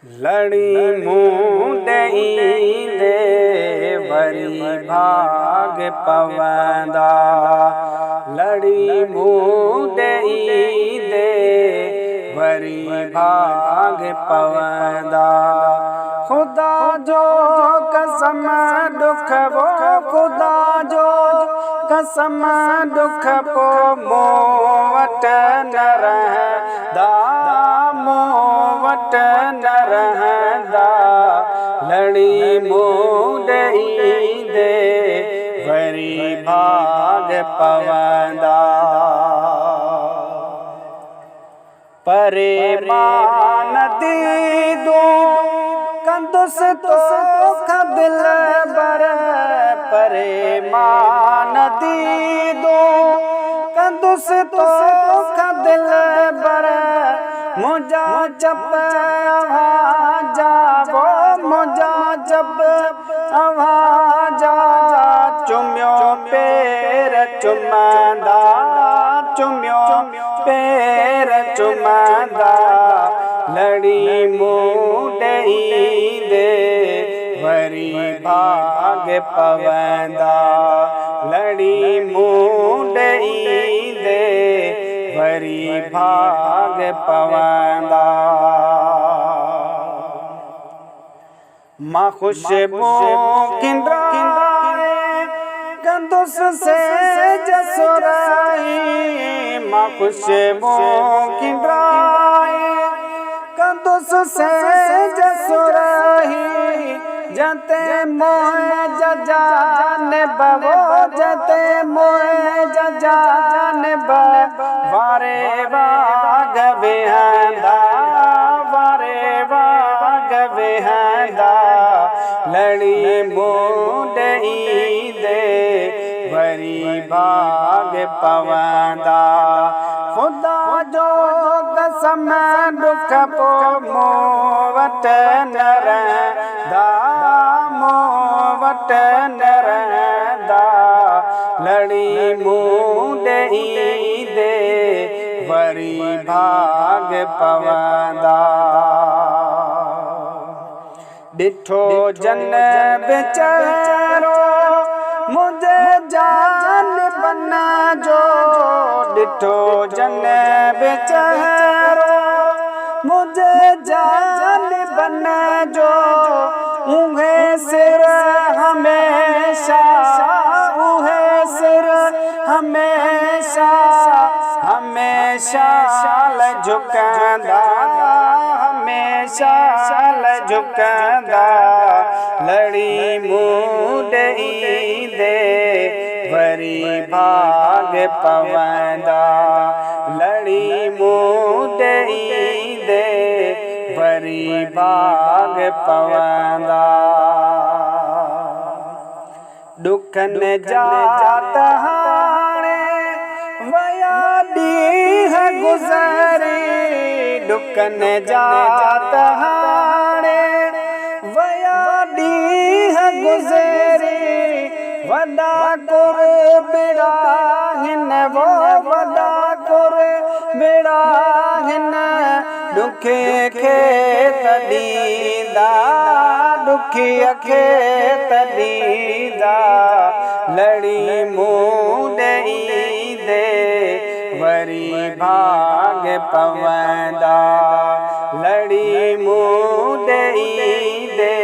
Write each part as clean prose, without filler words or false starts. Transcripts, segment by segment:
लड़ी मूं ॾेईंदे वरी भाग पवंदा। लड़ी मूं ॾेईंदे वरी भाग पवंदा। खुदा जो कसम दुख वो खुदा जो कसम दुख पो मूं वटि न रहंदा, मूं वटि न रहंदा। लड़ी मूं ॾेईंदे वरी भाग पवंदा। परे मां न दीदूं कंदुसि तोखां दिलबर, परे मां न दीदूं कंदुसि तोखां दिलबर। मुंहिंजा जब आवाज़ा वो मुंहिंजा जब आवाज़ा चुमियो पेर चुमंदा, चुमियो पेर चुमंदा। लड़ी मूं ॾेईंदे वरी भाग पवंदा। लड़ी मूं ॾेईंदे वरी भाग पवंदा। मां ख़ुशबू किंडराए कंदुसि सेज सुराही। मां ख़ुशबू किंडराए कंदुसि सेज सुराही। जते मोह जानब वो जते मोह जानब वारे वाग वेहंदा, वारे वाग वेहंदा। लड़ी मूं ॾेईंदे वरी भाग पवंदा। खुदा जो कसम दुख पो मूं वटि न रहंदा, मूं वटि न रहंदा। लड़ी मूं ॾेईंदे वरी भाग पवंदा। ॾिठो जन बेचारो मुंहिंजे जान बन जो, ॾिठो जन बेचारो मुंहिंजे जान बन जो। उहे सिर हमेशा, उहे सिर हमेशा हमेशा झुकंदा, हमेशा झुकंदा। लड़ी मूं ॾेईंदे वरी भाग पवंदा। लड़ी मूं ॾेईंदे वरी भाग पवंदा। ॾुखनि जा त हाणे वया ॾींहं गुज़री। ॾुखनि जा त हाणे वया ॾींहं गुज़री। वॾा कुरबिड़ा हिन वो वॾा कुरबिड़ा हिन। ॾुखिए खे त ॾींदा, ॾुखिए खे त ॾींदा। लड़ी मूं ॾेईंदे वरी भाग पवंदा। लड़ी मूं ॾेईंदे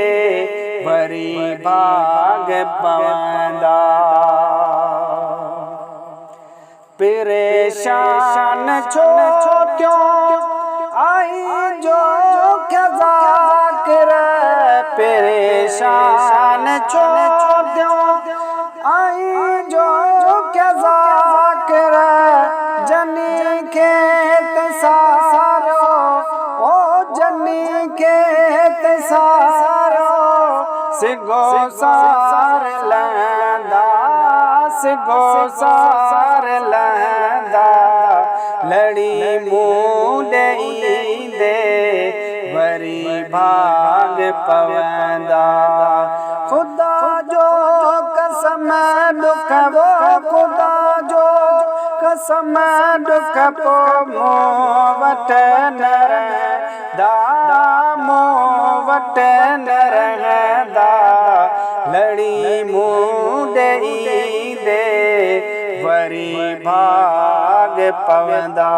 वरी भाग पवंदा। परेशान छो थियो आई जो ज़ाकिर। परेशान छो थियो आई जो ज़ाकिर। जनी खे त सारो ओ जनी खे त सारो। सिगो सार लहंदा, सिगो सार लहंदा। लड़ी मूं ॾेईंदे वरी भाग पवंदा। खुदा जो कसम दुख वो खुदा जो कसम दुख पो मूं वटि न रहंदा, मूं वट न रहंदा लड़ी मुंडई दे वरी भाग पवंदा।